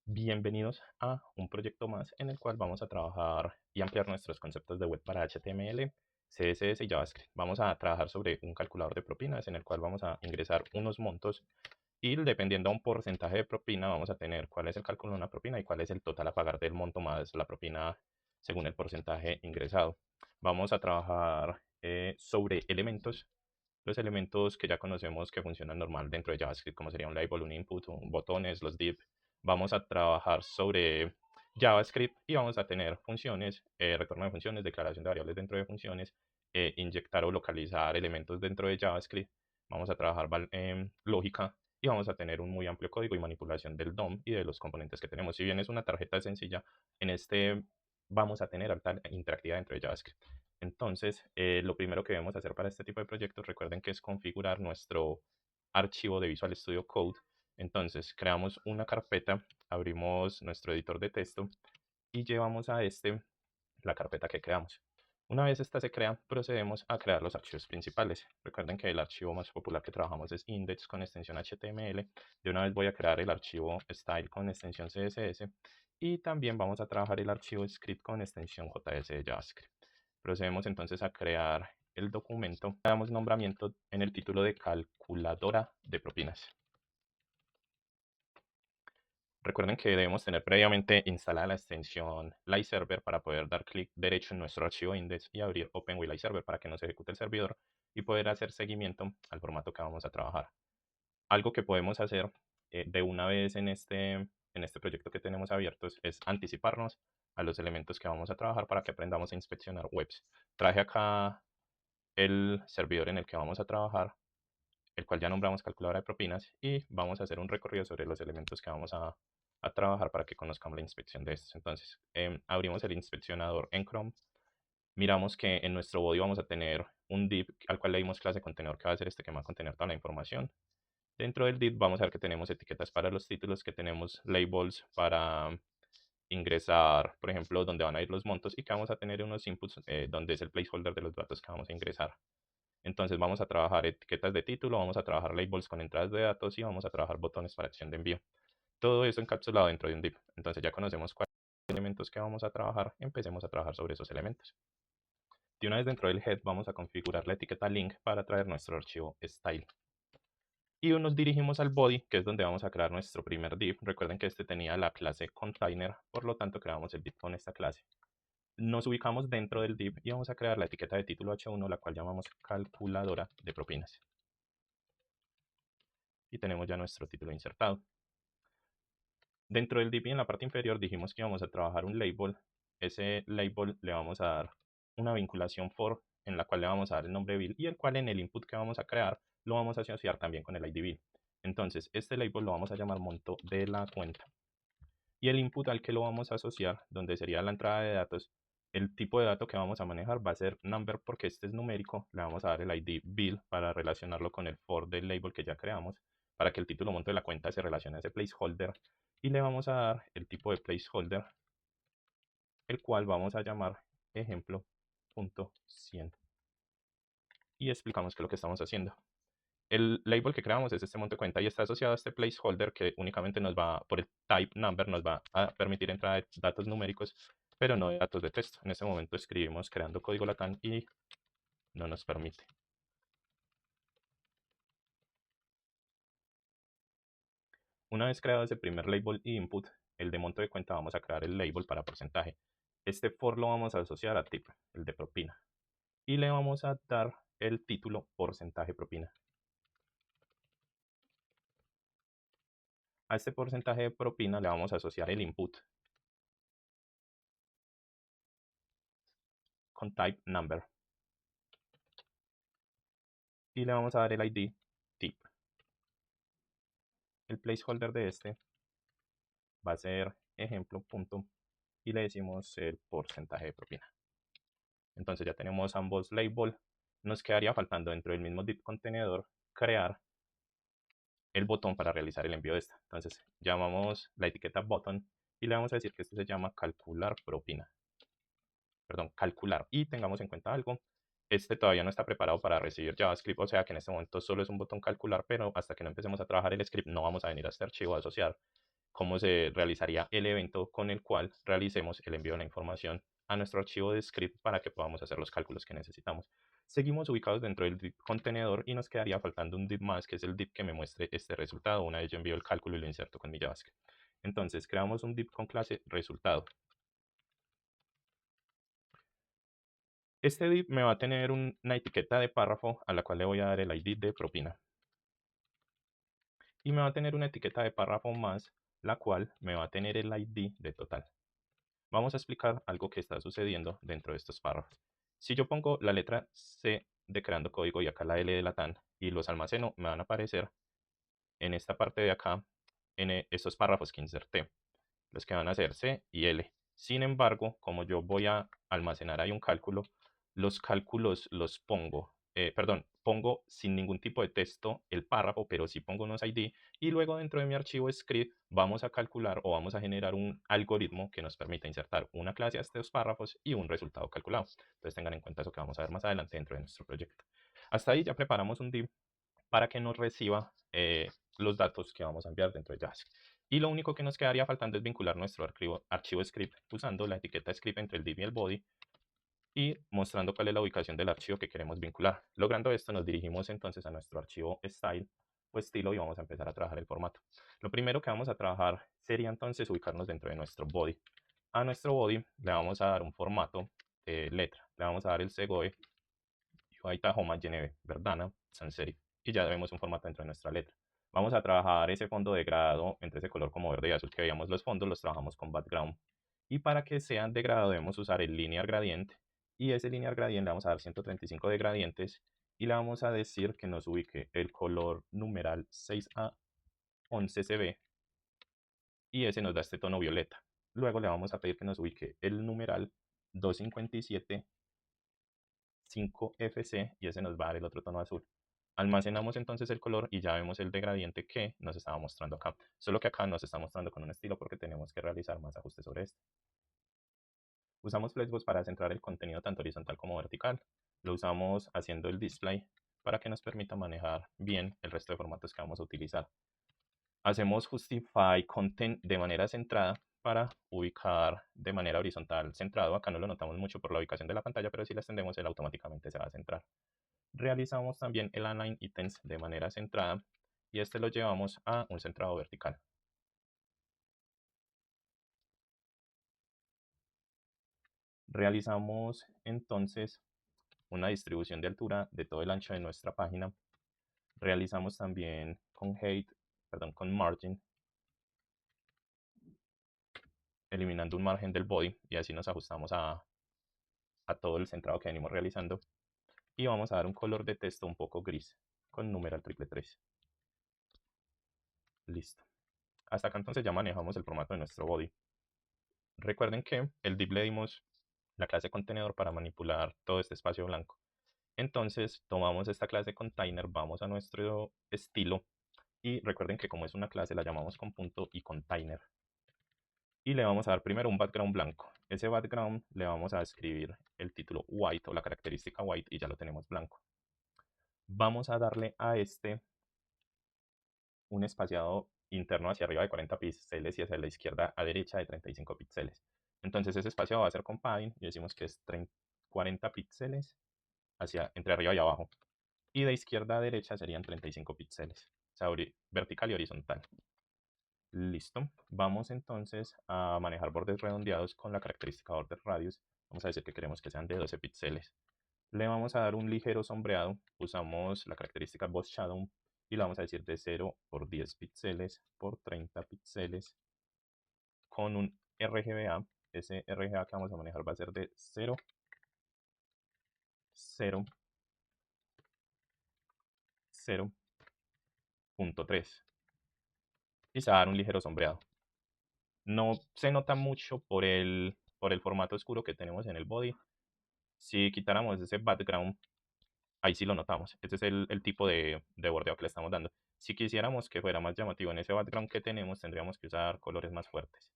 Bienvenidos a un proyecto más en el cual vamos a trabajar y ampliar nuestros conceptos de web para HTML, CSS y JavaScript. Vamos a trabajar sobre un calculador de propinas en el cual vamos a ingresar unos montos y dependiendo a un porcentaje de propina vamos a tener cuál es el cálculo de una propina y cuál es el total a pagar del monto más la propina según el porcentaje ingresado. Vamos a trabajar sobre elementos. Los elementos que ya conocemos que funcionan normal dentro de JavaScript, como sería un label, un input, botones, los div. Vamos a trabajar sobre JavaScript y vamos a tener funciones, retorno de funciones, declaración de variables dentro de funciones, inyectar o localizar elementos dentro de JavaScript. Vamos a trabajar lógica y vamos a tener un muy amplio código y manipulación del DOM y de los componentes que tenemos. Si bien es una tarjeta sencilla, en este vamos a tener alta interactividad dentro de JavaScript. Entonces, lo primero que debemos hacer para este tipo de proyectos, recuerden que es configurar nuestro archivo de Visual Studio Code. Entonces, creamos una carpeta, abrimos nuestro editor de texto y llevamos a este la carpeta que creamos. Una vez esta se crea, procedemos a crear los archivos principales. Recuerden que el archivo más popular que trabajamos es index con extensión HTML. De una vez voy a crear el archivo style con extensión CSS y también vamos a trabajar el archivo script con extensión JS de JavaScript. Procedemos entonces a crear el documento. Damos nombramiento en el título de calculadora de propinas. Recuerden que debemos tener previamente instalada la extensión LiveServer para poder dar clic derecho en nuestro archivo index y abrir Open with LiveServer para que nos ejecute el servidor y poder hacer seguimiento al formato que vamos a trabajar. Algo que podemos hacer de una vez en este proyecto que tenemos abiertos es anticiparnos a los elementos que vamos a trabajar para que aprendamos a inspeccionar webs. Traje acá el servidor en el que vamos a trabajar, el cual ya nombramos calculadora de propinas, y vamos a hacer un recorrido sobre los elementos que vamos a trabajar para que conozcamos la inspección de estos. Entonces, abrimos el inspeccionador en Chrome, miramos que en nuestro body vamos a tener un div al cual le dimos clase contenedor, que va a ser este que va a contener toda la información. Dentro del div vamos a ver que tenemos etiquetas para los títulos, que tenemos labels para ingresar, por ejemplo, donde van a ir los montos, y que vamos a tener unos inputs donde es el placeholder de los datos que vamos a ingresar. Entonces vamos a trabajar etiquetas de título, vamos a trabajar labels con entradas de datos y vamos a trabajar botones para acción de envío. Todo eso encapsulado dentro de un div. Entonces ya conocemos cuáles son los elementos que vamos a trabajar, empecemos a trabajar sobre esos elementos. De una vez dentro del head vamos a configurar la etiqueta link para traer nuestro archivo style. Y nos dirigimos al body, que es donde vamos a crear nuestro primer div. Recuerden que este tenía la clase container, por lo tanto creamos el div con esta clase. Nos ubicamos dentro del div y vamos a crear la etiqueta de título H1, la cual llamamos calculadora de propinas. Y tenemos ya nuestro título insertado. Dentro del div y en la parte inferior dijimos que íbamos a trabajar un label. Ese label le vamos a dar una vinculación for, en la cual le vamos a dar el nombre bill, y el cual en el input que vamos a crear lo vamos a asociar también con el ID bill. Entonces este label lo vamos a llamar monto de la cuenta. Y el input al que lo vamos a asociar, donde sería la entrada de datos, el tipo de dato que vamos a manejar va a ser number, porque este es numérico. Le vamos a dar el ID bill para relacionarlo con el for del label que ya creamos, para que el título monto de la cuenta se relacione a ese placeholder. Y le vamos a dar el tipo de placeholder, el cual vamos a llamar ejemplo.100. Y explicamos qué es lo que estamos haciendo. El label que creamos es este monto de cuenta y está asociado a este placeholder que únicamente nos va, por el type number, nos va a permitir entrada de datos numéricos, pero no de datos de texto. En este momento escribimos creando código Latam y no nos permite. Una vez creado ese primer label y input, el de monto de cuenta, vamos a crear el label para porcentaje. Este for lo vamos a asociar a tip, el de propina, y le vamos a dar el título porcentaje propina. A este porcentaje de propina le vamos a asociar el input con type number y le vamos a dar el ID tip. El placeholder de este va a ser ejemplo punto y le decimos el porcentaje de propina. Entonces ya tenemos ambos labels. Nos quedaría faltando dentro del mismo div contenedor crear el botón para realizar el envío de esta. Entonces llamamos la etiqueta button y le vamos a decir que esto se llama calcular propina. Perdón, calcular. Y tengamos en cuenta algo, este todavía no está preparado para recibir JavaScript, o sea que en este momento solo es un botón calcular, pero hasta que no empecemos a trabajar el script no vamos a venir a este archivo a asociar cómo se realizaría el evento con el cual realicemos el envío de la información a nuestro archivo de script para que podamos hacer los cálculos que necesitamos. Seguimos ubicados dentro del div contenedor y nos quedaría faltando un div más, que es el div que me muestre este resultado una vez yo envío el cálculo y lo inserto con mi JavaScript. Entonces creamos un div con clase resultado. Este div me va a tener una etiqueta de párrafo a la cual le voy a dar el ID de propina. Y me va a tener una etiqueta de párrafo más, la cual me va a tener el ID de total. Vamos a explicar algo que está sucediendo dentro de estos párrafos. Si yo pongo la letra C de creando código y acá la L de Latam y los almaceno, me van a aparecer en esta parte de acá, en estos párrafos que inserté, los que van a ser C y L. Sin embargo, como yo voy a almacenar ahí un cálculo, los cálculos los pongo, pongo sin ningún tipo de texto el párrafo, pero sí pongo unos ID, y luego dentro de mi archivo script vamos a calcular o vamos a generar un algoritmo que nos permita insertar una clase a estos párrafos y un resultado calculado. Entonces tengan en cuenta eso que vamos a ver más adelante dentro de nuestro proyecto. Hasta ahí ya preparamos un div para que nos reciba los datos que vamos a enviar dentro de JavaScript. Y lo único que nos quedaría faltando es vincular nuestro archivo script usando la etiqueta script entre el div y el body y mostrando cuál es la ubicación del archivo que queremos vincular. Logrando esto, nos dirigimos entonces a nuestro archivo style o estilo y vamos a empezar a trabajar el formato. Lo primero que vamos a trabajar sería entonces ubicarnos dentro de nuestro body. A nuestro body le vamos a dar un formato de letra. Le vamos a dar el Segoe UI Homogeneous Verdana Sans Serif y ya vemos un formato dentro de nuestra letra. Vamos a trabajar ese fondo de grado entre ese color como verde y azul que veíamos los fondos, los trabajamos con background. Y para que sean de grado debemos usar el linear gradient y ese linear gradient le vamos a dar 135 de gradientes y le vamos a decir que nos ubique el color numeral 6A 11CB y ese nos da este tono violeta. Luego le vamos a pedir que nos ubique el numeral 257 5FC y ese nos va a dar el otro tono azul. Almacenamos entonces el color y ya vemos el gradiente que nos estaba mostrando acá. Solo que acá nos está mostrando con un estilo porque tenemos que realizar más ajustes sobre esto. Usamos Flexbox para centrar el contenido tanto horizontal como vertical. Lo usamos haciendo el display para que nos permita manejar bien el resto de formatos que vamos a utilizar. Hacemos Justify Content de manera centrada para ubicar de manera horizontal centrado. Acá no lo notamos mucho por la ubicación de la pantalla, pero si la extendemos él automáticamente se va a centrar. Realizamos también el Align Items de manera centrada y este lo llevamos a un centrado vertical. Realizamos entonces una distribución de altura de todo el ancho de nuestra página. Realizamos también con margin, eliminando un margen del body y así nos ajustamos a todo el centrado que venimos realizando. Y vamos a dar un color de texto un poco gris con numeral 333. Listo. Hasta acá entonces ya manejamos el formato de nuestro body. Recuerden que el div le dimos la clase contenedor para manipular todo este espacio blanco. Entonces tomamos esta clase container, vamos a nuestro estilo y recuerden que como es una clase la llamamos con punto y container. Y le vamos a dar primero un background blanco. Ese background le vamos a escribir el título white o la característica white y ya lo tenemos blanco. Vamos a darle a este un espaciado interno hacia arriba de 40 píxeles y hacia la izquierda a derecha de 35 píxeles. Entonces ese espacio va a ser con padding y decimos que es 40 píxeles entre arriba y abajo. Y de izquierda a derecha serían 35 píxeles, o sea, vertical y horizontal. Listo. Vamos entonces a manejar bordes redondeados con la característica border radius. Vamos a decir que queremos que sean de 12 píxeles. Le vamos a dar un ligero sombreado. Usamos la característica Boss Shadow y le vamos a decir de 0 por 10 píxeles por 30 píxeles con un RGBA. Ese RGBA que vamos a manejar va a ser de 0, 0, 0.3 y se va a dar un ligero sombreado. No se nota mucho por el formato oscuro que tenemos en el body. Si quitáramos ese background, ahí sí lo notamos. Este es el tipo de bordeo que le estamos dando. Si quisiéramos que fuera más llamativo en ese background que tenemos, tendríamos que usar colores más fuertes.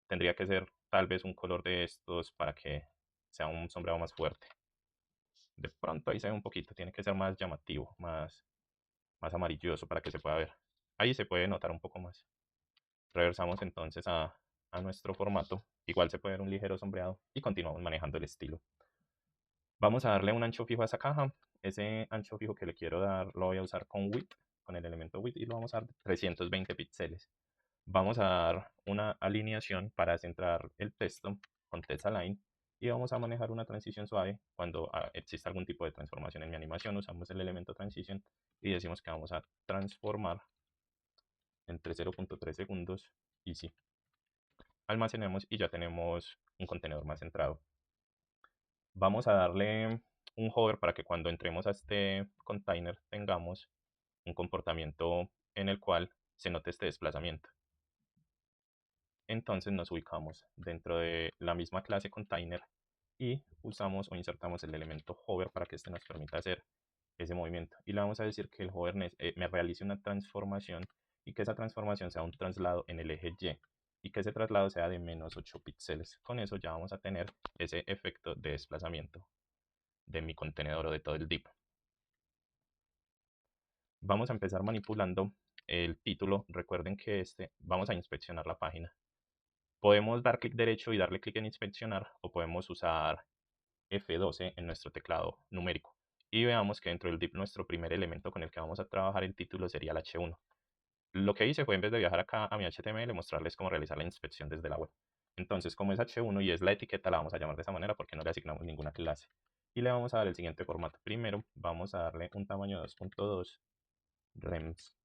Tendría que ser tal vez un color de estos para que sea un sombreado más fuerte. De pronto ahí se ve un poquito, tiene que ser más llamativo, más amarilloso para que se pueda ver. Ahí se puede notar un poco más. Regresamos entonces a nuestro formato. Igual se puede ver un ligero sombreado y continuamos manejando el estilo. Vamos a darle un ancho fijo a esa caja. Ese ancho fijo que le quiero dar lo voy a usar con width, con el elemento width, y lo vamos a dar 320 píxeles. Vamos a dar una alineación para centrar el texto con text align y vamos a manejar una transición suave. Cuando exista algún tipo de transformación en mi animación, usamos el elemento transition y decimos que vamos a transformar entre 0.3 segundos y sí. Almacenemos y ya tenemos un contenedor más centrado. Vamos a darle un hover para que cuando entremos a este container tengamos un comportamiento en el cual se note este desplazamiento. Entonces nos ubicamos dentro de la misma clase container y usamos o insertamos el elemento hover para que este nos permita hacer ese movimiento. Y le vamos a decir que el hover me realice una transformación y que esa transformación sea un traslado en el eje Y y que ese traslado sea de menos 8 píxeles. Con eso ya vamos a tener ese efecto de desplazamiento de mi contenedor o de todo el div. Vamos a empezar manipulando el título. Recuerden que vamos a inspeccionar la página. Podemos dar clic derecho y darle clic en inspeccionar o podemos usar F12 en nuestro teclado numérico. Y veamos que dentro del div nuestro primer elemento con el que vamos a trabajar el título sería el H1. Lo que hice fue, en vez de viajar acá a mi HTML, mostrarles cómo realizar la inspección desde la web. Entonces, como es H1 y es la etiqueta, la vamos a llamar de esa manera porque no le asignamos ninguna clase. Y le vamos a dar el siguiente formato. Primero, vamos a darle un tamaño 2.2 rems.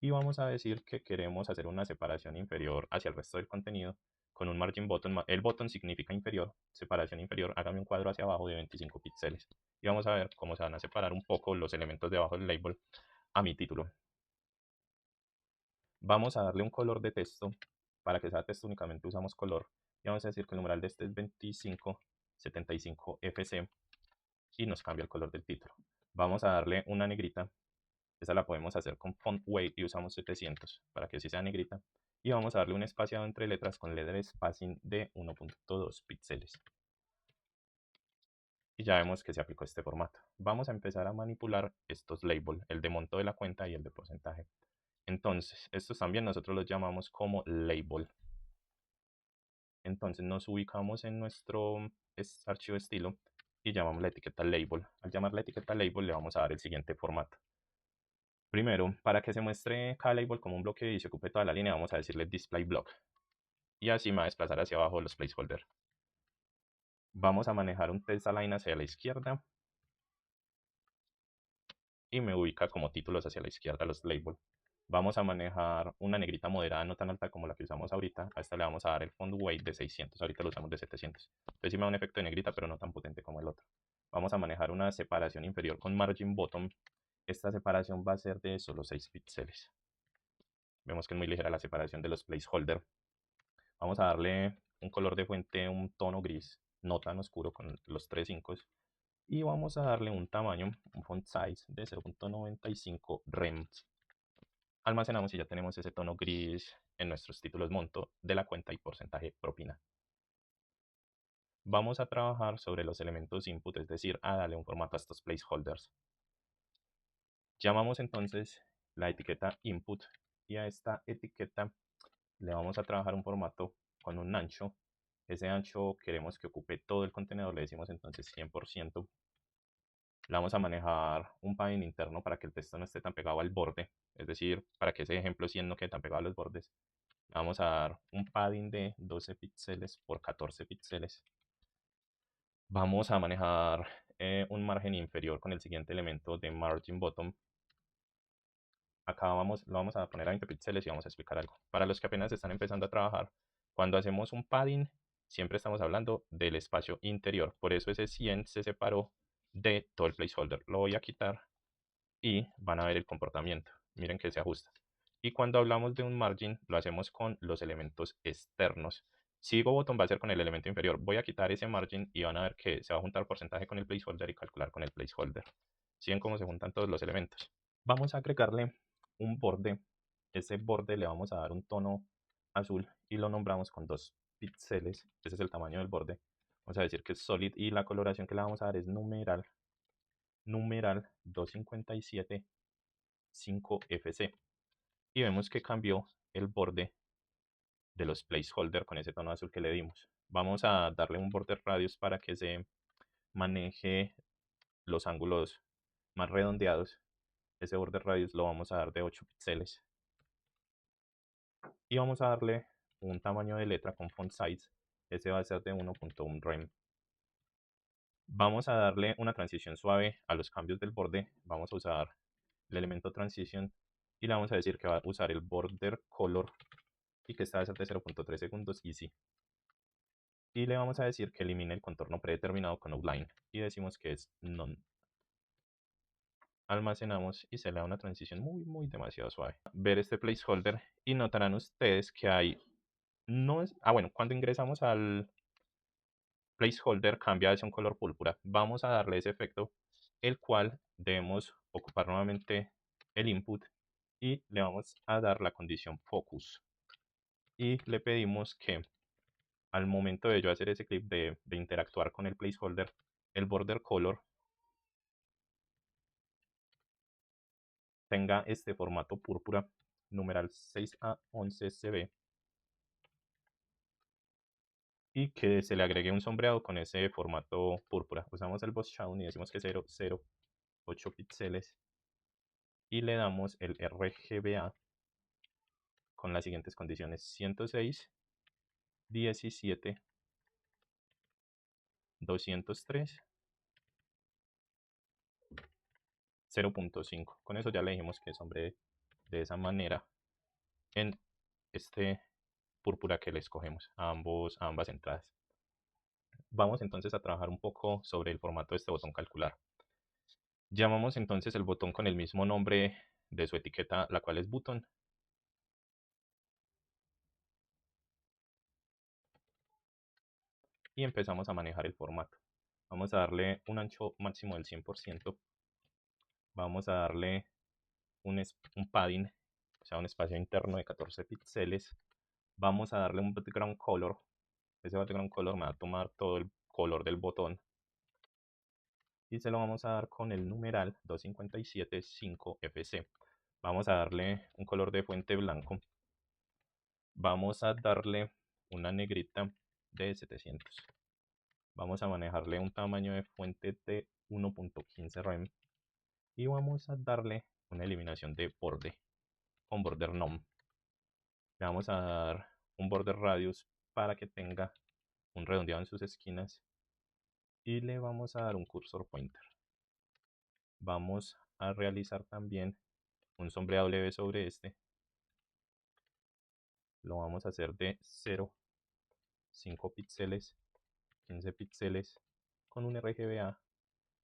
Y vamos a decir que queremos hacer una separación inferior hacia el resto del contenido con un margin button. El button significa inferior, separación inferior, hágame un cuadro hacia abajo de 25 píxeles. Y vamos a ver cómo se van a separar un poco los elementos de abajo del label a mi título. Vamos a darle un color de texto. Para que sea texto únicamente usamos color. Y vamos a decir que el numeral de este es 2575 FC y nos cambia el color del título. Vamos a darle una negrita. Esa la podemos hacer con font weight y usamos 700 para que así sea negrita. Y vamos a darle un espaciado entre letras con letter spacing de 1.2 píxeles. Y ya vemos que se aplicó este formato. Vamos a empezar a manipular estos labels, el de monto de la cuenta y el de porcentaje. Entonces, estos también nosotros los llamamos como label. Entonces nos ubicamos en nuestro archivo estilo y llamamos la etiqueta label. Al llamar la etiqueta label le vamos a dar el siguiente formato. Primero, para que se muestre cada label como un bloque y se ocupe toda la línea, vamos a decirle display block. Y así me va a desplazar hacia abajo los placeholders. Vamos a manejar un text align hacia la izquierda y me ubica como títulos hacia la izquierda los labels. Vamos a manejar una negrita moderada, no tan alta como la que usamos ahorita. A esta le vamos a dar el font weight de 600, ahorita lo usamos de 700. Entonces sí me da un efecto de negrita, pero no tan potente como el otro. Vamos a manejar una separación inferior con margin bottom. Esta separación va a ser de solo 6 píxeles. Vemos que es muy ligera la separación de los placeholders. Vamos a darle un color de fuente, un tono gris, no tan oscuro con los 3.5. Y vamos a darle un tamaño, un font size de 0.95 rems. Almacenamos y ya tenemos ese tono gris en nuestros títulos monto de la cuenta y porcentaje propina. Vamos a trabajar sobre los elementos input, es decir, a darle un formato a estos placeholders. Llamamos entonces la etiqueta input y a esta etiqueta le vamos a trabajar un formato con un ancho. Ese ancho queremos que ocupe todo el contenedor, le decimos entonces 100%. Le vamos a manejar un padding interno para que el texto no esté tan pegado al borde, es decir, para que ese ejemplo 100 no quede tan pegado a los bordes. Le vamos a dar un padding de 12 píxeles por 14 píxeles. Vamos a manejar un margen inferior con el siguiente elemento de margin bottom. Acá lo vamos a poner a 20 píxeles y vamos a explicar algo. Para los que apenas están empezando a trabajar, cuando hacemos un padding, siempre estamos hablando del espacio interior. Por eso ese 100 se separó de todo el placeholder. Lo voy a quitar y van a ver el comportamiento. Miren que se ajusta. Y cuando hablamos de un margin, lo hacemos con los elementos externos. Si digo bottom va a ser con el elemento inferior. Voy a quitar ese margin y van a ver que se va a juntar porcentaje con el placeholder y calcular con el placeholder. ¿Sí ven cómo se juntan todos los elementos? Vamos a agregarle un borde. Ese borde le vamos a dar un tono azul y lo nombramos con 2 píxeles. Ese es el tamaño del borde. Vamos a decir que es solid y la coloración que le vamos a dar es numeral 257 5FC. Y vemos que cambió el borde de los placeholder con ese tono azul que le dimos. Vamos a darle un border radius para que se maneje los ángulos más redondeados. Ese border radius lo vamos a dar de 8 píxeles. Y vamos a darle un tamaño de letra con font size. Ese va a ser de 1.1 rem. Vamos a darle una transición suave a los cambios del borde. Vamos a usar el elemento transition y le vamos a decir que va a usar el border color y que esta va a ser de 0.3 segundos y sí. Y le vamos a decir que elimine el contorno predeterminado con outline y decimos que es none. Almacenamos y se le da una transición muy demasiado suave. Ver este placeholder y notarán ustedes que hay no es, bueno, cuando ingresamos al placeholder cambia hacia un color púrpura. Vamos a darle ese efecto, el cual debemos ocupar nuevamente el input y le vamos a dar la condición focus. Y le pedimos que al momento de yo hacer ese clip de interactuar con el placeholder, el border color tenga este formato púrpura, numeral 6A11CB, y que se le agregue un sombreado con ese formato púrpura. Usamos el Boss Shadow y decimos que 008 píxeles y le damos el RGBA con las siguientes condiciones: 106, 17, 203, 0.5. Con eso ya le dijimos que sombre de esa manera en este púrpura que le escogemos a ambas entradas. Vamos entonces a trabajar un poco sobre el formato de este botón calcular. Llamamos entonces el botón con el mismo nombre de su etiqueta, la cual es button. Y empezamos a manejar el formato. Vamos a darle un ancho máximo del 100%. Vamos a darle un padding, o sea, un espacio interno de 14 píxeles. Vamos a darle un background color. Ese background color me va a tomar todo el color del botón. Y se lo vamos a dar con el numeral 2575FC. Vamos a darle un color de fuente blanco. Vamos a darle una negrita de 700. Vamos a manejarle un tamaño de fuente de 1.15 rem. Y vamos a darle una eliminación de borde con border none. Le vamos a dar un border radius para que tenga un redondeado en sus esquinas. Y le vamos a dar un cursor pointer. Vamos a realizar también un sombreado leve sobre este. Lo vamos a hacer de 0, 5 píxeles, 15 píxeles con un RGBA.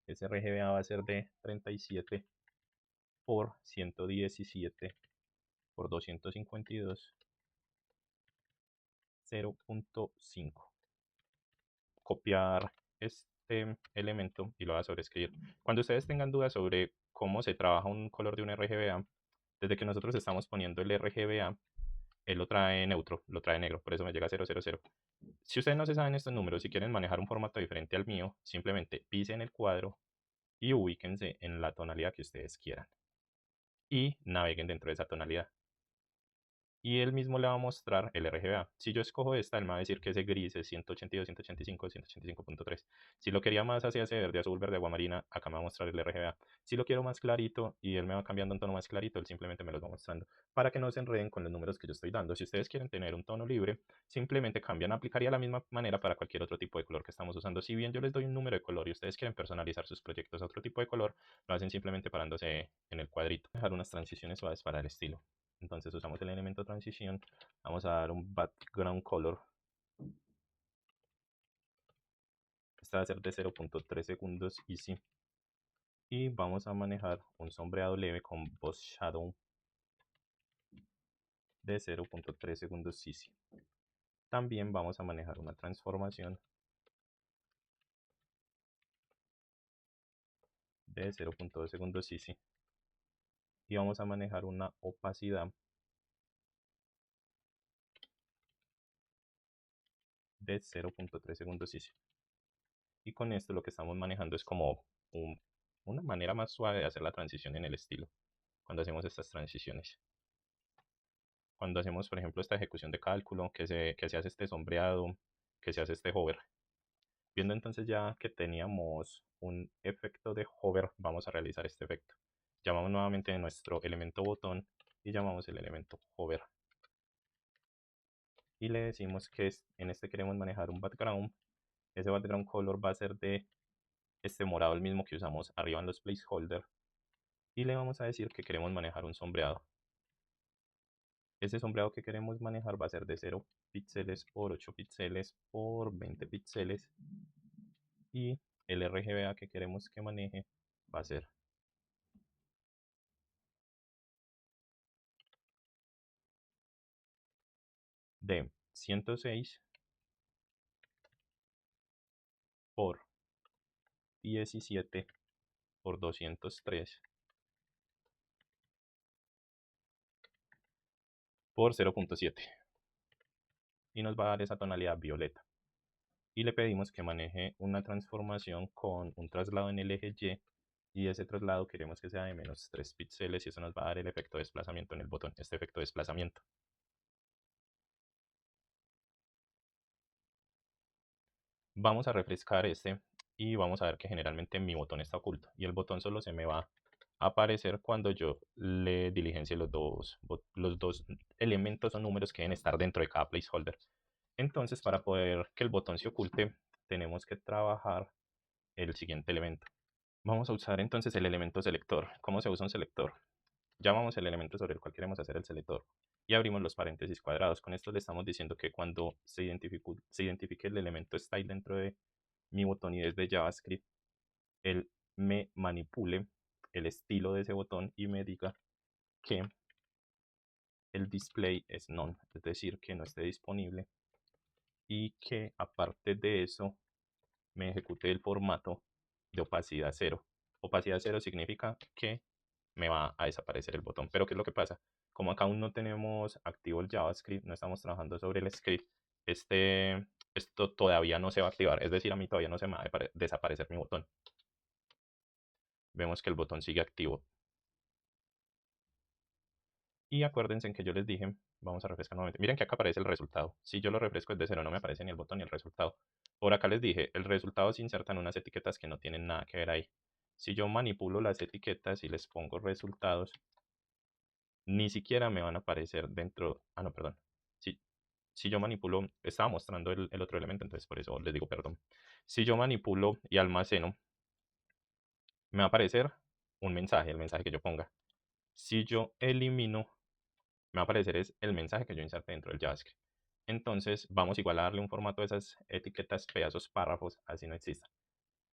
Ese RGBA va a ser de 37 por 117 por 252, 0.5. Copiar este elemento y lo voy a sobreescribir. Cuando ustedes tengan dudas sobre cómo se trabaja un color de un RGBA, desde que nosotros estamos poniendo el RGBA, él lo trae neutro, lo trae negro, por eso me llega a 000. Si ustedes no se saben estos números y quieren manejar un formato diferente al mío, simplemente pisen el cuadro y ubíquense en la tonalidad que ustedes quieran y naveguen dentro de esa tonalidad. Y él mismo le va a mostrar el RGBA. Si yo escojo esta, él me va a decir que ese gris es 182, 185, 185.3. Si lo quería más hacia ese verde azul, verde agua marina, acá me va a mostrar el RGBA. Si lo quiero más clarito y él me va cambiando un tono más clarito, él simplemente me los va mostrando para que no se enreden con los números que yo estoy dando. Si ustedes quieren tener un tono libre, simplemente cambian, aplicaría la misma manera para cualquier otro tipo de color que estamos usando. Si bien yo les doy un número de color y ustedes quieren personalizar sus proyectos a otro tipo de color, lo hacen simplemente parándose en el cuadrito. Dejar unas transiciones suaves para el estilo. Entonces usamos el elemento transición, vamos a dar un background color. Este va a ser de 0.3 segundos easy. Y vamos a manejar un sombreado leve con Boss Shadow de 0.3 segundos easy. También vamos a manejar una transformación de 0.2 segundos easy. Y vamos a manejar una opacidad de 0.3 segundos easy. Y con esto lo que estamos manejando es como una manera más suave de hacer la transición en el estilo cuando hacemos estas transiciones. cuando hacemos, por ejemplo, esta ejecución de cálculo, que se hace este sombreado, que se hace este hover. Viendo entonces ya que teníamos un efecto de hover, vamos a realizar este efecto. Llamamos nuevamente nuestro elemento botón y llamamos el elemento hover. Y le decimos que en este queremos manejar un background. Ese background color va a ser de este morado, el mismo que usamos arriba en los placeholder. Y le vamos a decir que queremos manejar un sombreado. Ese sombreado que queremos manejar va a ser de 0 píxeles por 8 píxeles por 20 píxeles. Y el RGBA que queremos que maneje va a ser de 106 por 17 por 203 por 0.7 y nos va a dar esa tonalidad violeta. Y le pedimos que maneje una transformación con un traslado en el eje Y ese traslado queremos que sea de menos 3 píxeles y eso nos va a dar el efecto de desplazamiento en el botón, este efecto de desplazamiento. Vamos a refrescar este y vamos a ver que generalmente mi botón está oculto y el botón solo se me va a aparecer cuando yo le diligencie los dos elementos o números que deben estar dentro de cada placeholder. Entonces, para poder que el botón se oculte, tenemos que trabajar el siguiente elemento. Vamos a usar entonces el elemento selector. ¿Cómo se usa un selector? Llamamos el elemento sobre el cual queremos hacer el selector y abrimos los paréntesis cuadrados. Con esto le estamos diciendo que cuando se identifique el elemento style dentro de mi botón y desde JavaScript, él me manipule el estilo de ese botón y me diga que el display es none, es decir, que no esté disponible y que aparte de eso me ejecute el formato de opacidad 0. Opacidad 0 significa que me va a desaparecer el botón. Pero ¿qué es lo que pasa? Como acá aún no tenemos activo el JavaScript, no estamos trabajando sobre el script, esto todavía no se va a activar. Es decir, a mí todavía no se me va a desaparecer mi botón. Vemos que el botón sigue activo. Y acuérdense en que yo les dije, vamos a refrescar nuevamente. Miren que acá aparece el resultado. Si yo lo refresco desde 0, no me aparece ni el botón ni el resultado. Por acá les dije, el resultado se inserta en unas etiquetas que no tienen nada que ver ahí. Si yo manipulo las etiquetas y les pongo resultados, ni siquiera me van a aparecer dentro. Ah, no, perdón. Si yo manipulo, estaba mostrando el otro elemento, entonces por eso les digo perdón. Si yo manipulo y almaceno, me va a aparecer un mensaje, el mensaje que yo ponga. Si yo elimino, me va a aparecer es el mensaje que yo inserte dentro del JavaScript. Entonces vamos igual a darle un formato a esas etiquetas pedazos párrafos, así no exista.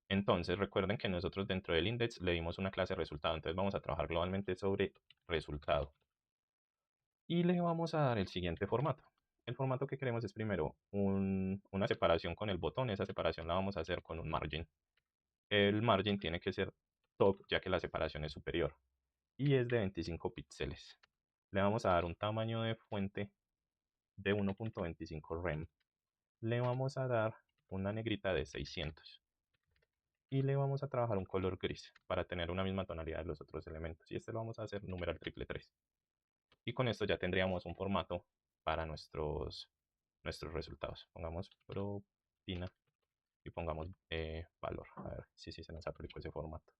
Entonces recuerden que nosotros dentro del index le dimos una clase resultado, entonces vamos a trabajar globalmente sobre resultado. Y le vamos a dar el siguiente formato. El formato que queremos es primero una separación con el botón, esa separación la vamos a hacer con un margin. El margin tiene que ser top ya que la separación es superior y es de 25 píxeles. Le vamos a dar un tamaño de fuente de 1.25 rem. Le vamos a dar una negrita de 600 y le vamos a trabajar un color gris para tener una misma tonalidad de los otros elementos y este lo vamos a hacer numeral 333. Y con esto ya tendríamos un formato para nuestros resultados. Pongamos propina y pongamos valor. A ver si se nos aplicó ese formato.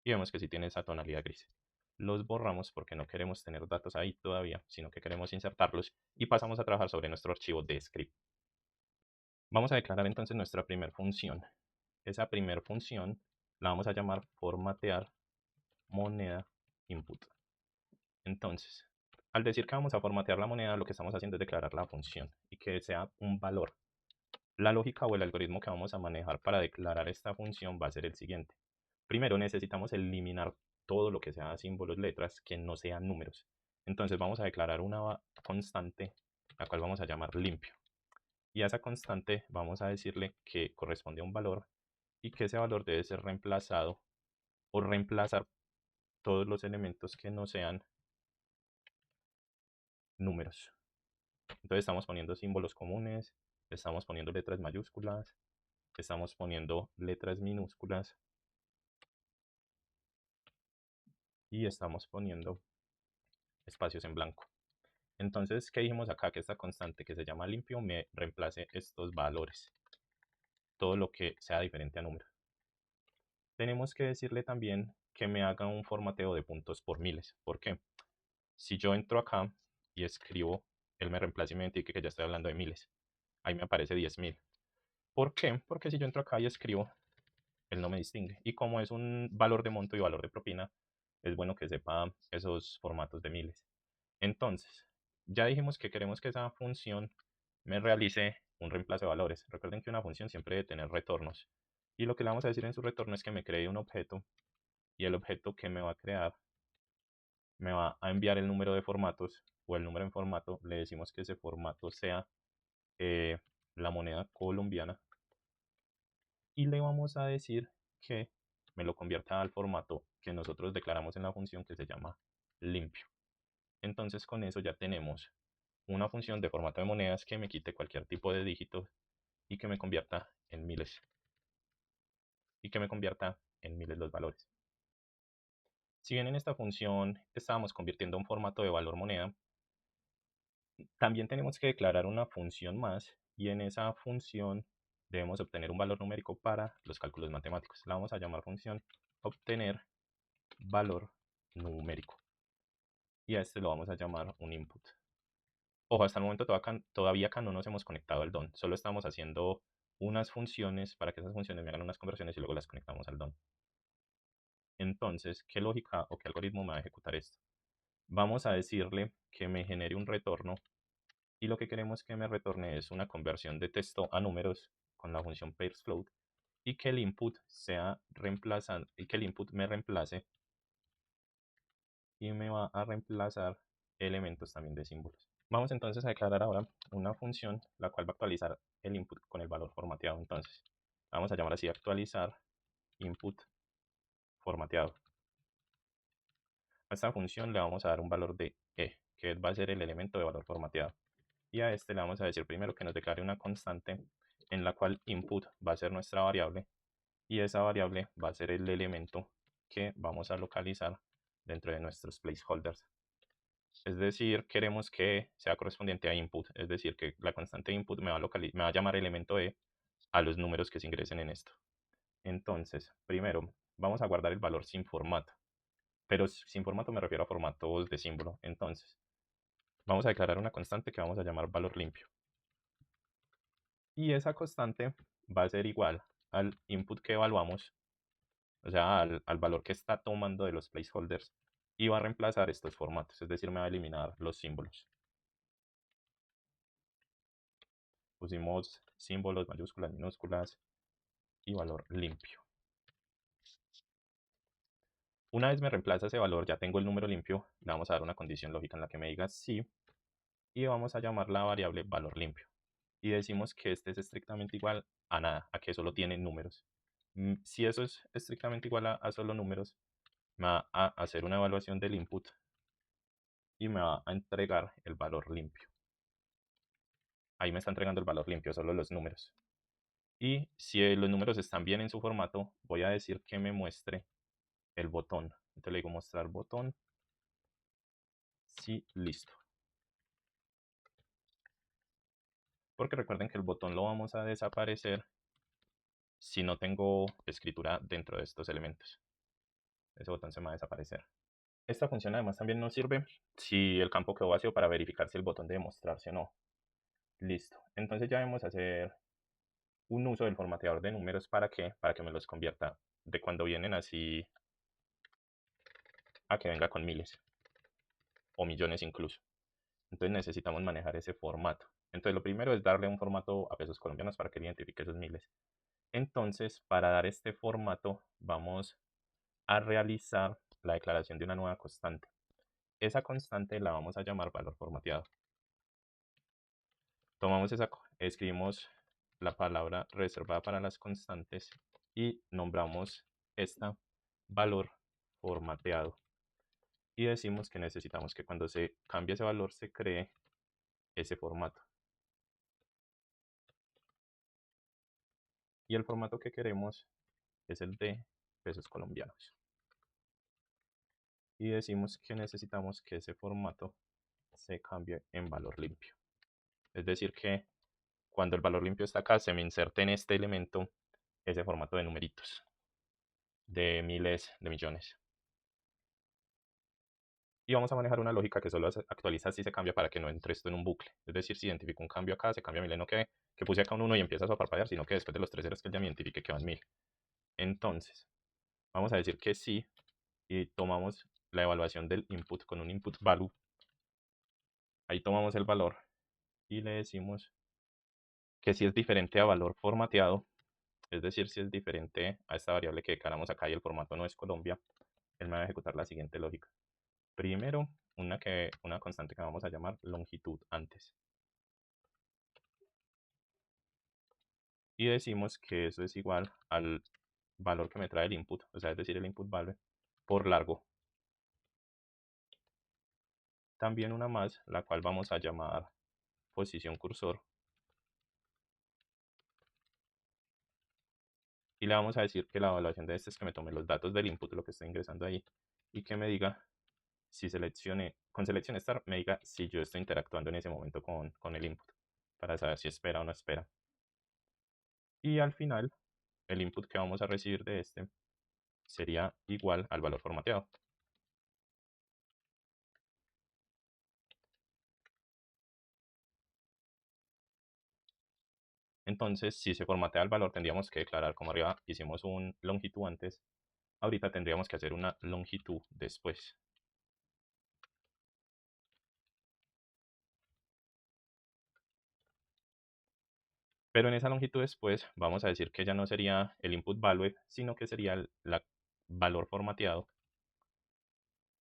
Y vemos que sí tiene esa tonalidad gris. Los borramos porque no queremos tener datos ahí todavía, sino que queremos insertarlos y pasamos a trabajar sobre nuestro archivo de script. Vamos a declarar entonces nuestra primera función. Esa primera función la vamos a llamar formatear moneda input. Entonces, al decir que vamos a formatear la moneda, lo que estamos haciendo es declarar la función y que sea un valor. La lógica o el algoritmo que vamos a manejar para declarar esta función va a ser el siguiente. Primero necesitamos eliminar todo lo que sea símbolos, letras, que no sean números. Entonces vamos a declarar una constante, la cual vamos a llamar limpio. Y a esa constante vamos a decirle que corresponde a un valor y que ese valor debe ser reemplazado o reemplazar todos los elementos que no sean números. Entonces estamos poniendo símbolos comunes, estamos poniendo letras mayúsculas, estamos poniendo letras minúsculas y estamos poniendo espacios en blanco. Entonces, ¿qué dijimos acá? Que esta constante que se llama limpio me reemplace estos valores, todo lo que sea diferente a número. Tenemos que decirle también que me haga un formateo de puntos por miles. ¿Por qué? Si yo entro acá y escribo, él me reemplaza y me indique que ya estoy hablando de miles. Ahí me aparece 10.000. ¿Por qué? Porque si yo entro acá y escribo, él no me distingue. Y como es un valor de monto y valor de propina, es bueno que sepa esos formatos de miles. Entonces, ya dijimos que queremos que esa función me realice un reemplazo de valores. Recuerden que una función siempre debe tener retornos. Y lo que le vamos a decir en su retorno es que me cree un objeto y el objeto que me va a crear me va a enviar el número de formatos o el número en formato. Le decimos que ese formato sea eh, la moneda colombiana y le vamos a decir que me lo convierta al formato que nosotros declaramos en la función que se llama limpio. Entonces con eso ya tenemos una función de formato de monedas que me quite cualquier tipo de dígito y que me convierta en miles. Y que me convierta en miles los valores. Si bien en esta función estábamos convirtiendo un formato de valor moneda, también tenemos que declarar una función más y en esa función debemos obtener un valor numérico para los cálculos matemáticos. La vamos a llamar función obtener valor numérico y a este lo vamos a llamar un input. Ojo, hasta el momento todavía acá no nos hemos conectado al DON, solo estamos haciendo unas funciones para que esas funciones me hagan unas conversiones y luego las conectamos al DON. Entonces, ¿qué lógica o qué algoritmo me va a ejecutar esto? Vamos a decirle que me genere un retorno y lo que queremos que me retorne es una conversión de texto a números con la función pairsFloat y que el input sea reemplazado y que el input me reemplace y me va a reemplazar elementos también de símbolos. Vamos entonces a declarar ahora una función la cual va a actualizar el input con el valor formateado. Entonces, vamos a llamar así actualizar input formateado. A esta función le vamos a dar un valor de e, que va a ser el elemento de valor formateado. Y a este le vamos a decir primero que nos declare una constante en la cual input va a ser nuestra variable y esa variable va a ser el elemento que vamos a localizar dentro de nuestros placeholders. Es decir, queremos que sea correspondiente a input, es decir, que la constante input me va a llamar elemento e a los números que se ingresen en esto. Entonces, primero, vamos a guardar el valor sin formato, pero sin formato me refiero a formatos de símbolo. Entonces, vamos a declarar una constante que vamos a llamar valor limpio. Y esa constante va a ser igual al input que evaluamos, o sea, al valor que está tomando de los placeholders, y va a reemplazar estos formatos, es decir, me va a eliminar los símbolos. Pusimos símbolos, mayúsculas, minúsculas y valor limpio. Una vez me reemplaza ese valor, ya tengo el número limpio, le vamos a dar una condición lógica en la que me diga sí y vamos a llamar la variable valor limpio. Y decimos que este es estrictamente igual a nada, a que solo tiene números. Si eso es estrictamente igual a solo números, me va a hacer una evaluación del input y me va a entregar el valor limpio. Ahí me está entregando el valor limpio, solo los números. Y si los números están bien en su formato, voy a decir que me muestre el botón. Entonces le digo mostrar botón. Sí, listo. Porque recuerden que el botón lo vamos a desaparecer si no tengo escritura dentro de estos elementos. Ese botón se me va a desaparecer. Esta función además también nos sirve si el campo quedó vacío para verificar si el botón debe mostrarse o no. Listo. Entonces ya vamos a hacer un uso del formateador de números para que me los convierta de cuando vienen así a que venga con miles o millones incluso. Entonces necesitamos manejar ese formato. Entonces lo primero es darle un formato a pesos colombianos para que identifique esos miles. Entonces, para dar este formato, vamos a realizar la declaración de una nueva constante. Esa constante la vamos a llamar valor formateado. Tomamos escribimos la palabra reservada para las constantes y nombramos esta valor formateado. Y decimos que necesitamos que cuando se cambie ese valor se cree ese formato. Y el formato que queremos es el de pesos colombianos. Y decimos que necesitamos que ese formato se cambie en valor limpio. Es decir que cuando el valor limpio está acá, se me inserta en este elemento ese formato de numeritos, de miles, de millones. Y vamos a manejar una lógica que solo actualiza si se cambia para que no entre esto en un bucle. Es decir, si identifico un cambio acá, se cambia a 1000, no que puse acá un 1 y empieza a parpadear, sino que después de los 3 ceros que él ya me identifique que van 1000. Entonces, vamos a decir que sí, y tomamos la evaluación del input con un input value. Ahí tomamos el valor y le decimos que si es diferente a valor formateado, es decir, si es diferente a esta variable que declaramos acá y el formato no es Colombia, él me va a ejecutar la siguiente lógica. Primero, una constante que vamos a llamar longitud antes. Y decimos que eso es igual al valor que me trae el input, o sea, es decir, el input value por largo. También una más, la cual vamos a llamar posición cursor. Y le vamos a decir que la evaluación de este es que me tome los datos del input, lo que estoy ingresando ahí, y que me diga si con selección star, me diga si yo estoy interactuando en ese momento con el input, para saber si espera o no espera. Y al final, el input que vamos a recibir de este sería igual al valor formateado. Entonces, si se formatea el valor, tendríamos que declarar, como arriba hicimos un longitud antes, ahorita tendríamos que hacer una longitud después. Pero en esa longitud después vamos a decir que ya no sería el input value, sino que sería el valor formateado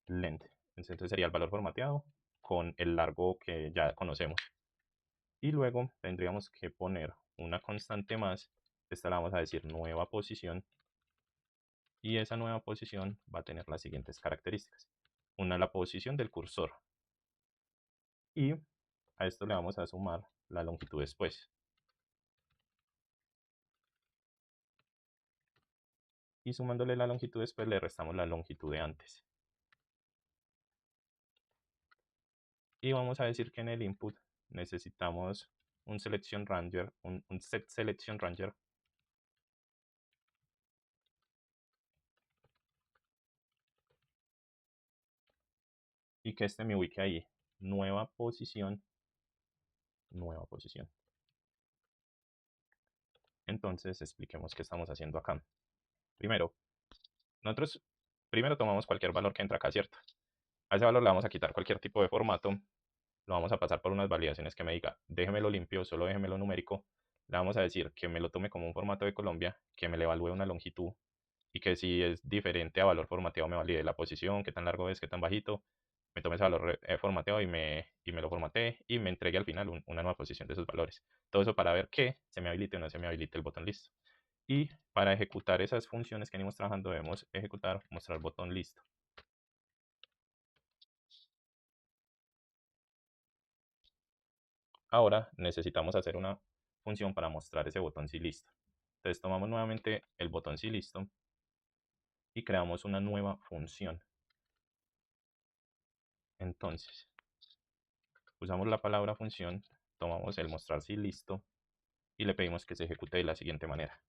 length. Entonces sería el valor formateado con el largo que ya conocemos. Y luego tendríamos que poner una constante más. Esta la vamos a decir nueva posición. Y esa nueva posición va a tener las siguientes características. Una, la posición del cursor. Y a esto le vamos a sumar la longitud después. Y sumándole la longitud después le restamos la longitud de antes. Y vamos a decir que en el input necesitamos un selection ranger, un set selection ranger, y que este me ubique ahí, nueva posición, nueva posición. Entonces expliquemos qué estamos haciendo acá. Primero, nosotros primero tomamos cualquier valor que entra acá, ¿cierto? A ese valor le vamos a quitar cualquier tipo de formato, lo vamos a pasar por unas validaciones que me diga, déjemelo limpio, solo déjemelo numérico. Le vamos a decir que me lo tome como un formato de Colombia, que me le evalúe una longitud y que si es diferente a valor formateado me valide la posición, qué tan largo es, qué tan bajito, me tome ese valor formateado y me lo formatee y me entregue al final una nueva posición de esos valores. Todo eso para ver que se me habilite o no se me habilite el botón listo. Y para ejecutar esas funciones que venimos trabajando debemos ejecutar mostrar botón listo. Ahora necesitamos hacer una función para mostrar ese botón sí listo. Entonces tomamos nuevamente el botón sí listo y creamos una nueva función. Entonces, usamos la palabra función, tomamos el mostrar sí listo y le pedimos que se ejecute de la siguiente manera.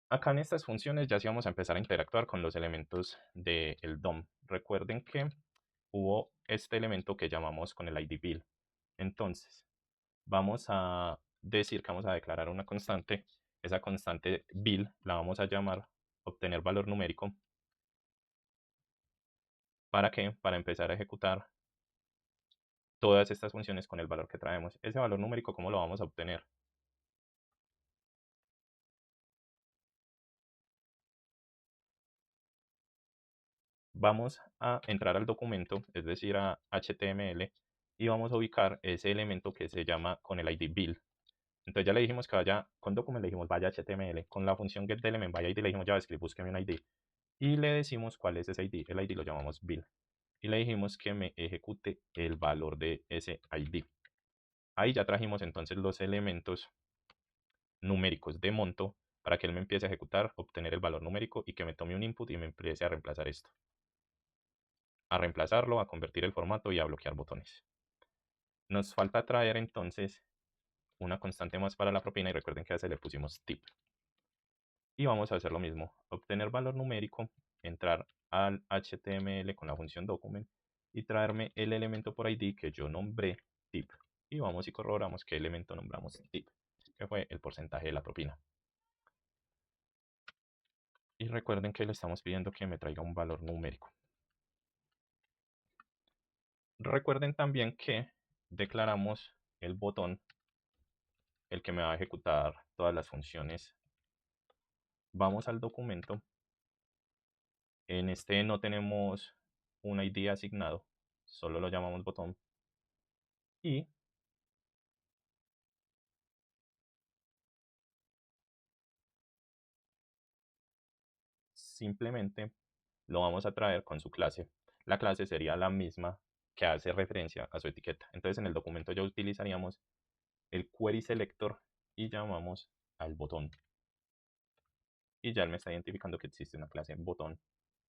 Acá en estas funciones ya sí vamos a empezar a interactuar con los elementos del DOM. Recuerden que hubo este elemento que llamamos con el ID build. Entonces, vamos a decir que vamos a declarar una constante. Esa constante build la vamos a llamar obtener valor numérico. ¿Para qué? Para empezar a ejecutar todas estas funciones con el valor que traemos. Ese valor numérico, ¿cómo lo vamos a obtener? Vamos a entrar al documento, es decir, a HTML, y vamos a ubicar ese elemento que se llama con el ID build. Entonces ya le dijimos que vaya, con document le dijimos vaya HTML, con la función getElement vaya ID le dijimos JavaScript, búsqueme un ID. Y le decimos cuál es ese ID, el ID lo llamamos build. Y le dijimos que me ejecute el valor de ese ID. Ahí ya trajimos entonces los elementos numéricos de monto para que él me empiece a ejecutar, obtener el valor numérico y que me tome un input y me empiece a reemplazar esto. a reemplazarlo, a convertir el formato y a bloquear botones. Nos falta traer entonces una constante más para la propina y recuerden que a ese le pusimos tip. Y vamos a hacer lo mismo, obtener valor numérico, entrar al HTML con la función document y traerme el elemento por ID que yo nombré tip. Y vamos y corroboramos qué elemento nombramos tip, que fue el porcentaje de la propina. Y recuerden que le estamos pidiendo que me traiga un valor numérico. Recuerden también que declaramos el botón, el que me va a ejecutar todas las funciones. Vamos al documento. En este no tenemos un ID asignado, solo lo llamamos botón. Y simplemente lo vamos a traer con su clase. La clase sería la misma que hace referencia a su etiqueta. Entonces en el documento ya utilizaríamos el query selector y llamamos al botón. Y ya él me está identificando que existe una clase botón,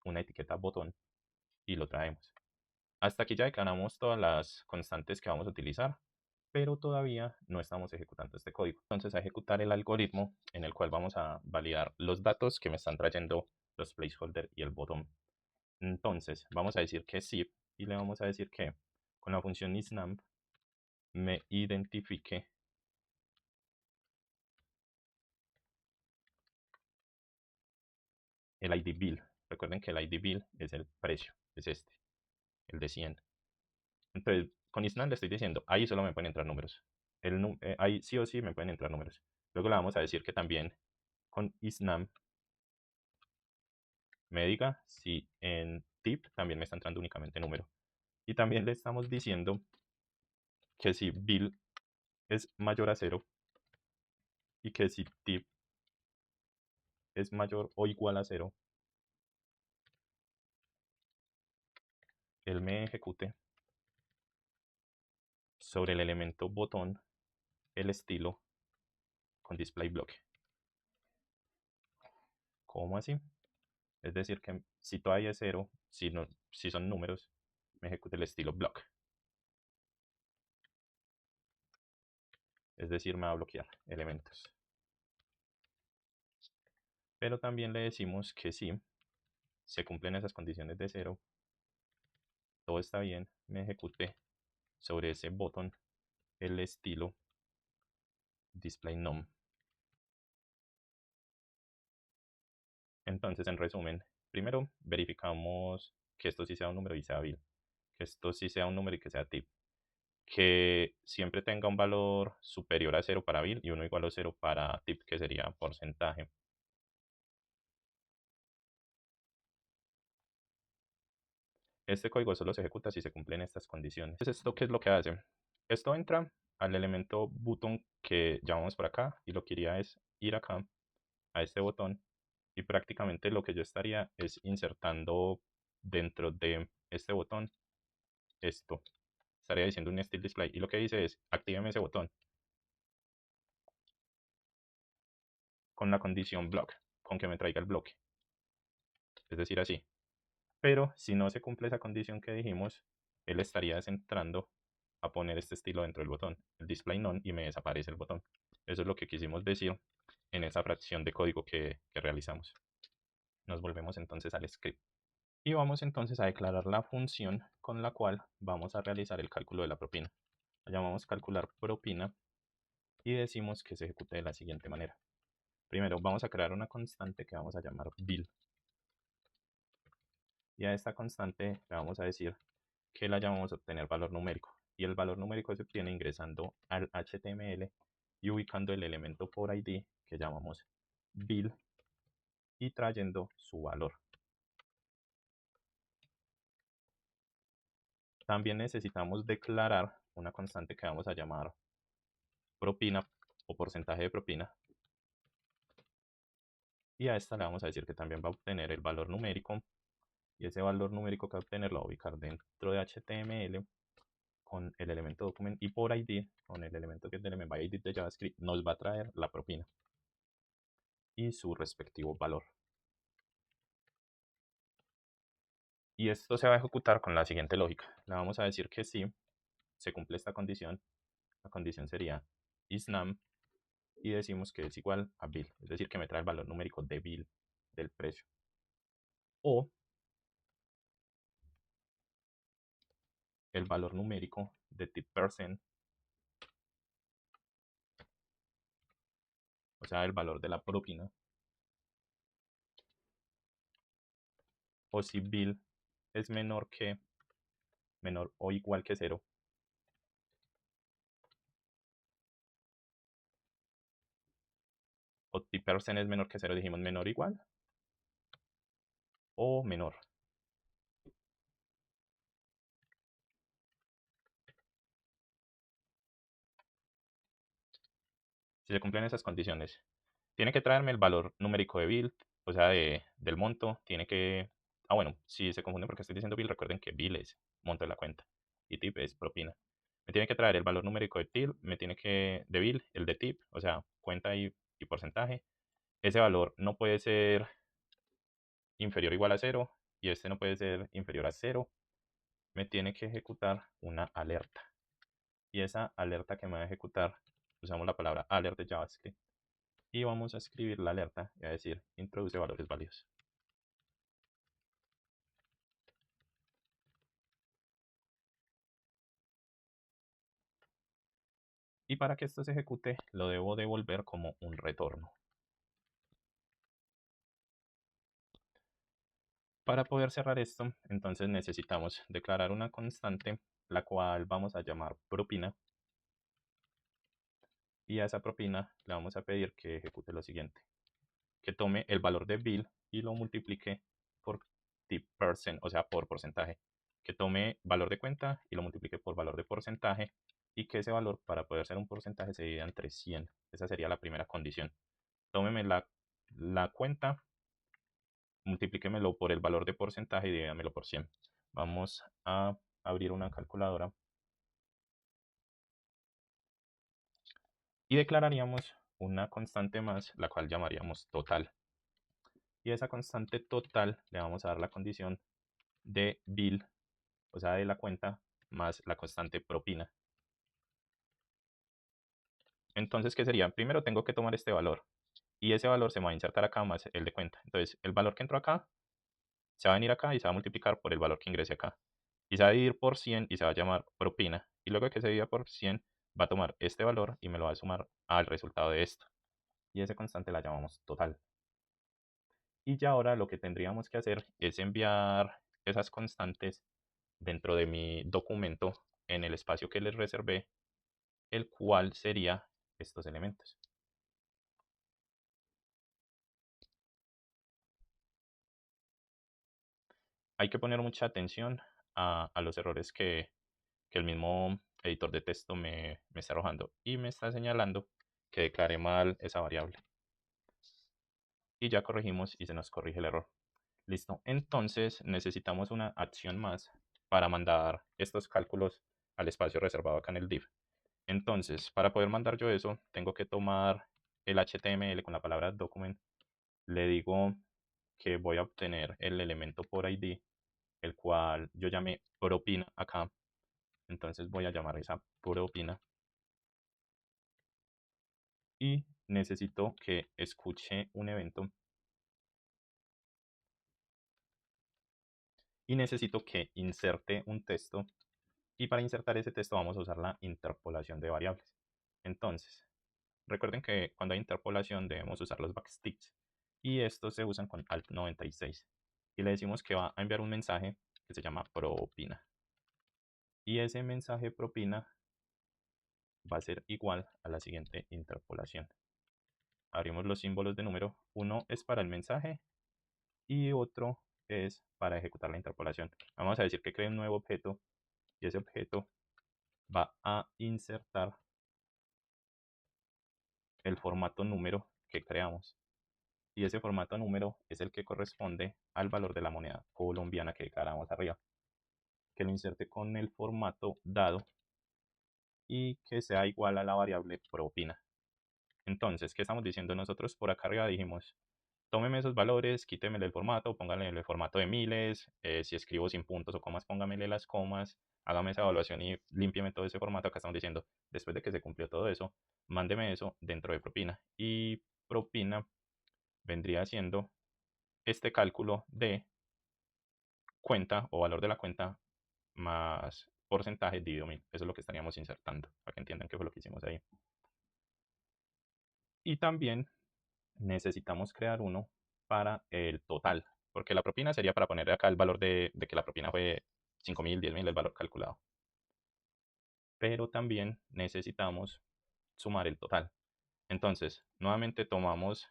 una etiqueta botón, y lo traemos. Hasta aquí ya declaramos todas las constantes que vamos a utilizar, pero todavía no estamos ejecutando este código. Entonces a ejecutar el algoritmo en el cual vamos a validar los datos que me están trayendo los placeholder y el botón. Entonces vamos a decir que zip y le vamos a decir que con la función isNumB me identifique el ID bill. Recuerden que el ID bill es el precio, es este, el de 100. Entonces, con isNumB le estoy diciendo, ahí solo me pueden entrar números. Ahí sí o sí me pueden entrar números. Luego le vamos a decir que también con isNumB me diga si en tip también me está entrando únicamente número. Y también le estamos diciendo que si bill es mayor a 0 y que si tip es mayor o igual a 0, él me ejecute sobre el elemento botón el estilo con display bloque. ¿Cómo así? Es decir, que si todavía es 0, si son números, me ejecute el estilo block. Es decir, me va a bloquear elementos. Pero también le decimos que si se cumplen esas condiciones de 0, todo está bien, me ejecute sobre ese botón el estilo display num. Entonces, en resumen, primero verificamos que esto sí sea un número y sea bill, que esto sí sea un número y que sea tip, que siempre tenga un valor superior a 0 para bill y uno igual a 0 para tip, que sería porcentaje. Este código solo se ejecuta si se cumplen estas condiciones. Entonces, ¿esto qué es lo que hace? Esto entra al elemento button que llamamos por acá y lo que iría es ir acá a este botón y prácticamente lo que yo estaría es insertando dentro de este botón esto. Estaría diciendo un still display y lo que dice es actíveme ese botón con la condición block, con que me traiga el bloque. Es decir, así. Pero si no se cumple esa condición que dijimos, él estaría entrando a poner este estilo dentro del botón, el display none, y me desaparece el botón. Eso es lo que quisimos decir en esa fracción de código que realizamos. Nos volvemos entonces al script. Y vamos entonces a declarar la función con la cual vamos a realizar el cálculo de la propina. La llamamos calcular propina y decimos que se ejecute de la siguiente manera. Primero vamos a crear una constante que vamos a llamar bill. Y a esta constante le vamos a decir que la llamamos a obtener valor numérico. Y el valor numérico se obtiene ingresando al HTML y ubicando el elemento por ID que llamamos bill y trayendo su valor. También necesitamos declarar una constante que vamos a llamar propina o porcentaje de propina. Y a esta le vamos a decir que también va a obtener el valor numérico. Y ese valor numérico que va a obtener lo va a ubicar dentro de HTML con el elemento document y por ID, con el elemento que es del MVID de JavaScript, nos va a traer la propina y su respectivo valor. Y esto se va a ejecutar con la siguiente lógica. Le vamos a decir que sí, se cumple esta condición. La condición sería isNum y decimos que es igual a bill, es decir, que me trae el valor numérico de bill del precio. O el valor numérico de tip%, o sea, el valor de la propina. O si bill es menor o igual que 0, o tip% es menor que 0, dijimos menor o igual, o menor. Si se cumplen esas condiciones, tiene que traerme el valor numérico de bill, o sea, del monto. Tiene que... Ah, bueno, si se confunden porque estoy diciendo bill, recuerden que bill es monto de la cuenta y tip es propina. Me tiene que traer el valor numérico de tip, de bill, el de tip, o sea, cuenta y porcentaje. Ese valor no puede ser inferior o igual a 0 y este no puede ser inferior a 0. Me tiene que ejecutar una alerta. Y esa alerta que me va a ejecutar, usamos la palabra alert de JavaScript y vamos a escribir la alerta y a decir introduce valores válidos. Y para que esto se ejecute, lo debo devolver como un retorno. Para poder cerrar esto, entonces necesitamos declarar una constante, la cual vamos a llamar propina. Y a esa propina le vamos a pedir que ejecute lo siguiente: que tome el valor de bill y lo multiplique por tip%, o sea, por porcentaje. Que tome valor de cuenta y lo multiplique por valor de porcentaje, y que ese valor, para poder ser un porcentaje, se divida entre 100. Esa sería la primera condición. Tómeme la cuenta, multiplíquemelo por el valor de porcentaje y divídamelo por 100. Vamos a abrir una calculadora y declararíamos una constante más, la cual llamaríamos total. Y a esa constante total le vamos a dar la condición de bill, o sea, de la cuenta, más la constante propina. Entonces, ¿qué sería? Primero tengo que tomar este valor y ese valor se me va a insertar acá más el de cuenta. Entonces, el valor que entró acá se va a venir acá y se va a multiplicar por el valor que ingrese acá. Y se va a dividir por 100 y se va a llamar propina. Y luego que se divida por 100, va a tomar este valor y me lo va a sumar al resultado de esto. Y esa constante la llamamos total. Y ya ahora lo que tendríamos que hacer es enviar esas constantes dentro de mi documento en el espacio que les reservé, el cual sería estos elementos. Hay que poner mucha atención a los errores que el mismo editor de texto me está arrojando y me está señalando que declaré mal esa variable. Y ya corregimos y se nos corrige el error. Listo. Entonces necesitamos una acción más para mandar estos cálculos al espacio reservado acá en el div. Entonces, para poder mandar yo eso, tengo que tomar el HTML con la palabra document. Le digo que voy a obtener el elemento por ID, el cual yo llamé propina acá. Entonces voy a llamar esa propina. Y necesito que escuche un evento. Y necesito que inserte un texto. Y para insertar ese texto vamos a usar la interpolación de variables. Entonces, recuerden que cuando hay interpolación debemos usar los backsticks. Y estos se usan con Alt 96. Y le decimos que va a enviar un mensaje que se llama propina. Y ese mensaje propina va a ser igual a la siguiente interpolación. Abrimos los símbolos de número. Uno es para el mensaje y otro es para ejecutar la interpolación. Vamos a decir que cree un nuevo objeto y ese objeto va a insertar el formato número que creamos. Y ese formato número es el que corresponde al valor de la moneda colombiana que declaramos arriba. Que lo inserte con el formato dado y que sea igual a la variable propina. Entonces, ¿qué estamos diciendo nosotros? Por acá arriba dijimos tómeme esos valores, quítemele el formato, póngale el formato de miles, si escribo sin puntos o comas, póngamele las comas, hágame esa evaluación y límpieme todo ese formato. Acá estamos diciendo, después de que se cumplió todo eso, mándeme eso dentro de propina. Y propina vendría siendo este cálculo de cuenta o valor de la cuenta más porcentaje dividido 1000. Eso es lo que estaríamos insertando, para que entiendan qué fue lo que hicimos ahí. Y también necesitamos crear uno para el total, porque la propina sería para poner acá el valor de que la propina fue 5000, 10000, el valor calculado. Pero también necesitamos sumar el total. Entonces, nuevamente tomamos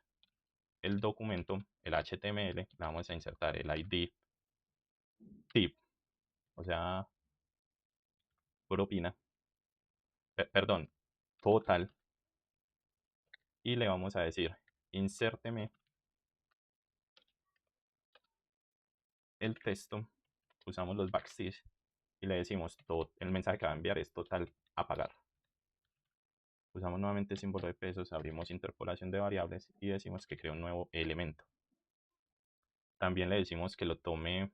el documento, el HTML, le vamos a insertar el ID tip, o sea, propina, perdón, total, y le vamos a decir, insérteme el texto, usamos los backslash y le decimos, el mensaje que va a enviar es total a pagar. Usamos nuevamente el símbolo de pesos, abrimos interpolación de variables y decimos que crea un nuevo elemento. También le decimos que lo tome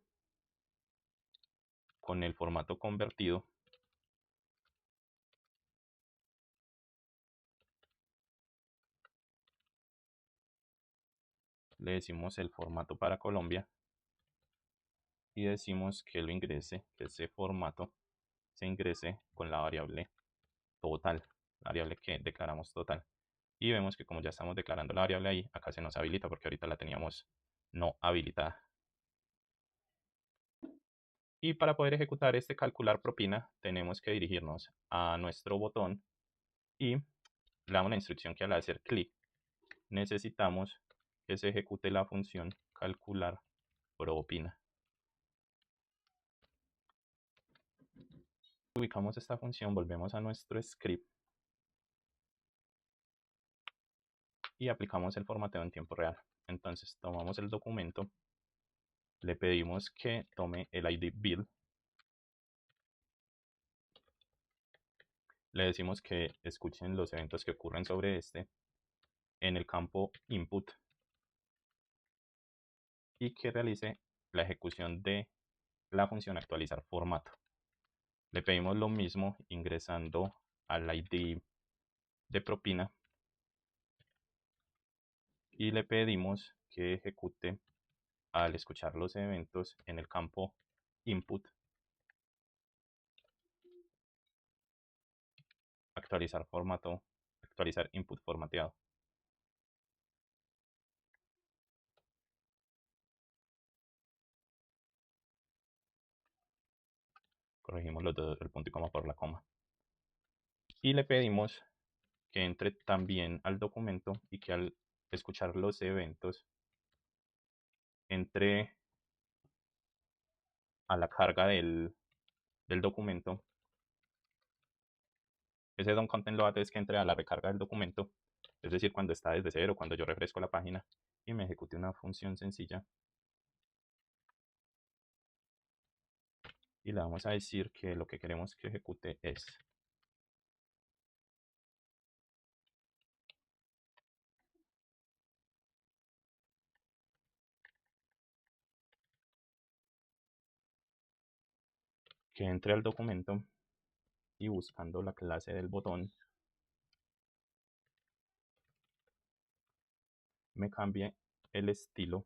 con el formato convertido. Le decimos el formato para Colombia y decimos que lo ingrese, que ese formato se ingrese con la variable total, la variable que declaramos total. Y vemos que como ya estamos declarando la variable ahí, acá se nos habilita porque ahorita la teníamos no habilitada. Y para poder ejecutar este calcular propina, tenemos que dirigirnos a nuestro botón y le damos la instrucción que al hacer clic necesitamos que se ejecute la función calcular propina. Ubicamos esta función, volvemos a nuestro script y aplicamos el formateo en tiempo real. Entonces tomamos el documento, le pedimos que tome el ID build, le decimos que escuchen los eventos que ocurren sobre este en el campo input y que realice la ejecución de la función actualizar formato. Le pedimos lo mismo ingresando al ID de propina y le pedimos que ejecute al escuchar los eventos en el campo input actualizar formato, actualizar input formateado. Corregimos el punto y coma por la coma. Y le pedimos que entre también al documento y que al escuchar los eventos entre a la carga del documento. Ese DOM content load es que entre a la recarga del documento, es decir, cuando está desde cero, cuando yo refresco la página y me ejecute una función sencilla. Y le vamos a decir que lo que queremos que ejecute es que entre al documento y buscando la clase del botón me cambie el estilo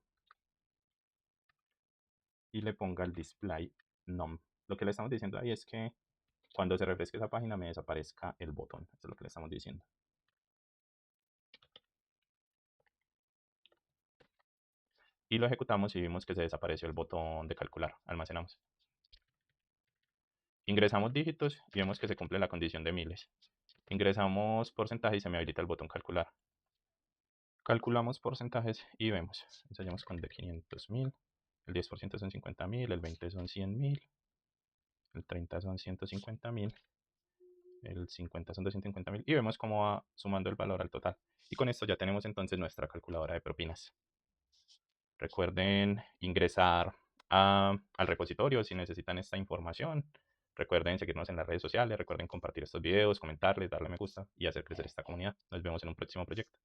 y le ponga el display num. Lo que le estamos diciendo ahí es que cuando se refresque esa página me desaparezca el botón. Eso es lo que le estamos diciendo. Y lo ejecutamos y vimos que se desapareció el botón de calcular. Almacenamos. Ingresamos dígitos y vemos que se cumple la condición de miles. Ingresamos porcentaje y se me habilita el botón calcular. Calculamos porcentajes y vemos. Ensayamos con de 500.000. El 10% son 50.000, el 20 son 100.000, el 30 son 150.000, el 50 son 250.000 y vemos cómo va sumando el valor al total. Y con esto ya tenemos entonces nuestra calculadora de propinas. Recuerden ingresar al repositorio si necesitan esta información. Recuerden seguirnos en las redes sociales, recuerden compartir estos videos, comentarles, darle me gusta y hacer crecer esta comunidad. Nos vemos en un próximo proyecto.